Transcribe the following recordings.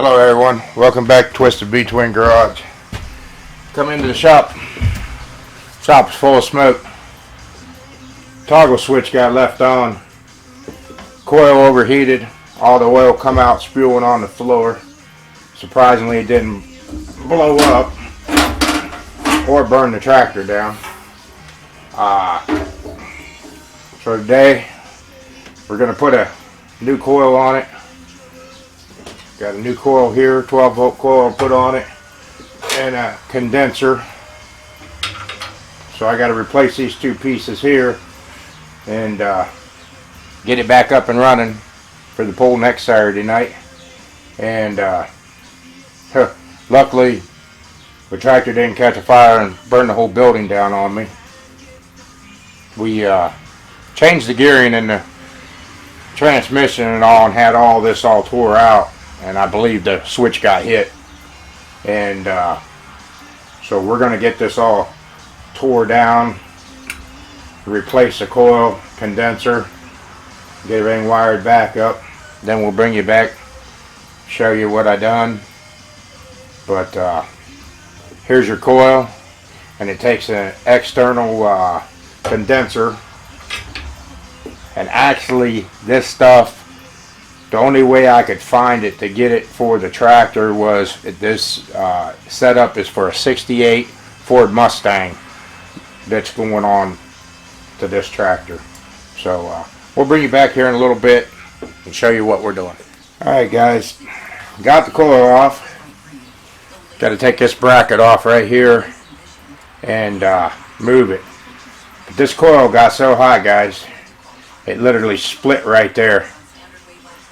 Hello everyone, welcome back to Twisted B Twin Garage. Come into the shop. Shop is full of smoke. Toggle switch got left on. Coil overheated. All the oil come out spewing on the floor. Surprisingly it didn't blow up or burn the tractor down. So today we're going to put a new coil on it. Got a new coil here, 12 volt coil put on it, and a condenser. So I got to replace these two pieces here and get it back up and running for the pull next Saturday night. And luckily the tractor didn't catch a fire and burn the whole building down on me. We changed the gearing in the transmission and all, and had all this all tore out, and I believe the switch got hit, and so we're going to get this all tore down, replace the coil, condenser, get everything wired back up. Then we'll bring you back, show you what I done. But here's your coil, and it takes an external condenser. And actually this stuff, the only way I could find it to get it for the tractor was this setup is for a 68 Ford Mustang that's going on to this tractor. So we'll bring you back here in a little bit and show you what we're doing. Alright guys, got the coil off. Got to take this bracket off right here and move it. But this coil got so hot, guys, it literally split right there.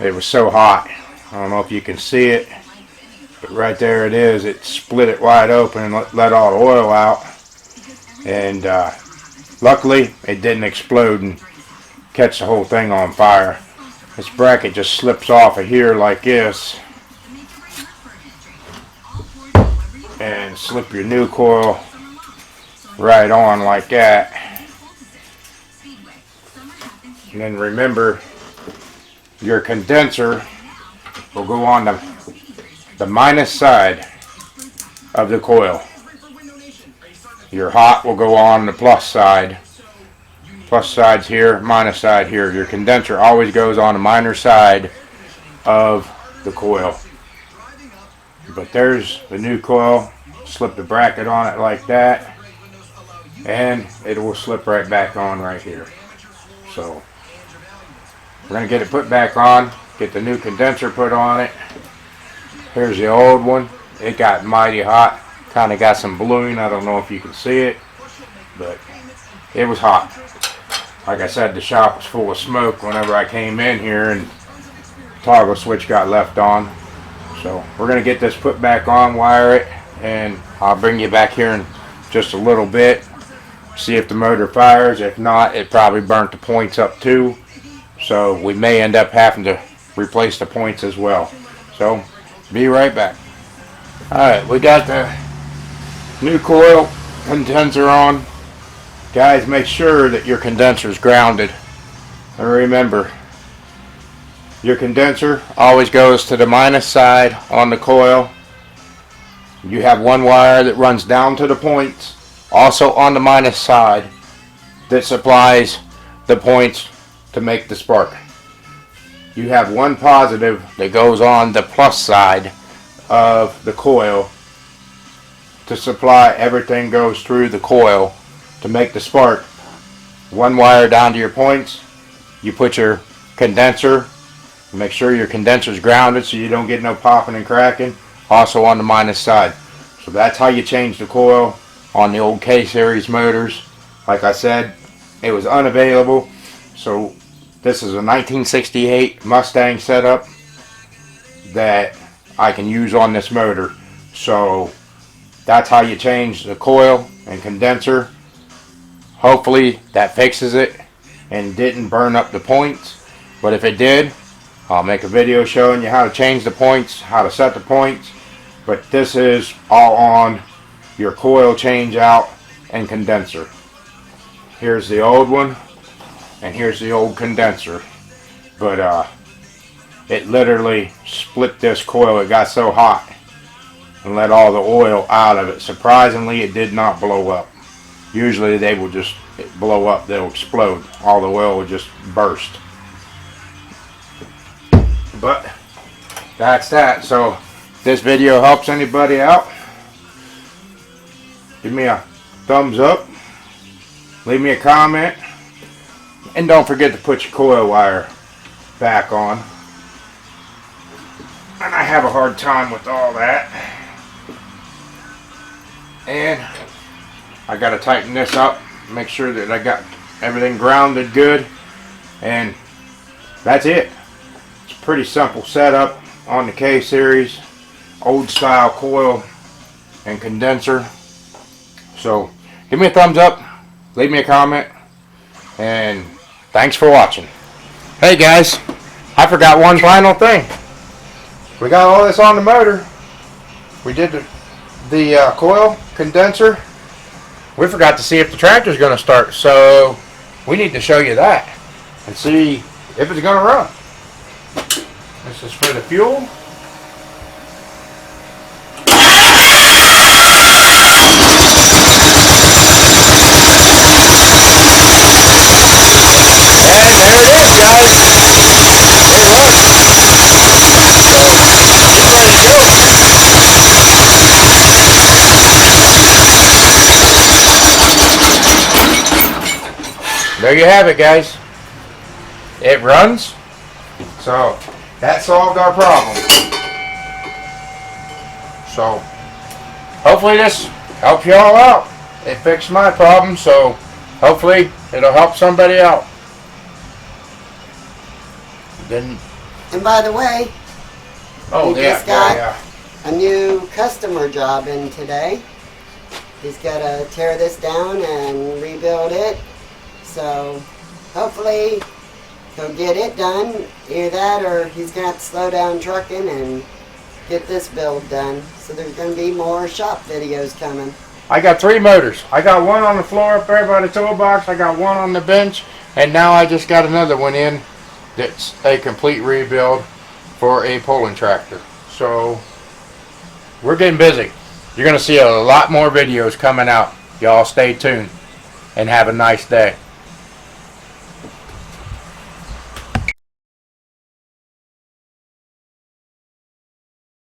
It was so hot. I don't know if you can see it, but right there it is. It split it wide open and let all the oil out. And luckily it didn't explode and catch the whole thing on fire. This bracket just slips off of here like this and slip your new coil right on like that. And then remember, your condenser will go on the minus side of the coil. Your hot will go on the plus side. Plus side's here, minus side here. Your condenser always goes on the minor side of the coil. But there's the new coil. Slip the bracket on it like that, and it will slip right back on right here. So we're going to get it put back on, get the new condenser put on it. Here's the old one. It got mighty hot. Kind of got some ballooning. I don't know if you can see it, but it was hot. Like I said, the shop was full of smoke whenever I came in here, and the toggle switch got left on. So we're going to get this put back on, wire it, and I'll bring you back here in just a little bit. See if the motor fires. If not, it probably burnt the points up too. So we may end up having to replace the points as well. So be right back. Alright, we got the new coil condenser on. Guys, make sure that your condenser is grounded. And remember, your condenser always goes to the minus side on the coil. You have one wire that runs down to the points, also on the minus side, that supplies the points to make the spark. You have one positive that goes on the plus side of the coil to supply everything goes through the coil to make the spark. One wire down to your points. You put your condenser, make sure your condenser is grounded so you don't get no popping and cracking, also on the minus side. So that's how you change the coil on the old K Series motors. Like I said, it was unavailable. So this is a 1968 Mustang setup that I can use on this motor. So that's how you change the coil and condenser. Hopefully that fixes it and didn't burn up the points. But if it did, I'll make a video showing you how to change the points, how to set the points. But this is all on your coil change out and condenser. Here's the old one, and here's the old condenser. But it literally split this coil. It got so hot and let all the oil out of it. Surprisingly, it did not blow up. Usually they will just blow up, they'll explode. All the oil will just burst. But that's that. So if this video helps anybody out, give me a thumbs up, leave me a comment, and don't forget to put your coil wire back on. And I have a hard time with all that. And I got to tighten this up, make sure that I got everything grounded good, and that's it. It's a pretty simple setup on the K Series, old style coil and condenser. So give me a thumbs up, leave me a comment, and thanks for watching. Hey guys, I forgot one final thing. We got all this on the motor. We did the coil, condenser. We forgot to see if the tractor's going to start, so we need to show you that and see if it's going to run. This is for the fuel. And there it is, guys. It runs. So it's ready to go. There you have it, guys. It runs. So that solved our problem. So hopefully this helps you all out. It fixed my problem, so hopefully it'll help somebody out. Then, and by the way, oh we just got a new customer job in today. He's got to tear this down and rebuild it. So hopefully he'll get it done. Either that or he's going to have to slow down trucking and get this build done. So there's going to be more shop videos coming. I got 3 motors. I got one on the floor up there by the toolbox. I got one on the bench. And now I just got another one in that's a complete rebuild for a pulling tractor. So we're getting busy. You're going to see a lot more videos coming out. Y'all stay tuned and have a nice day.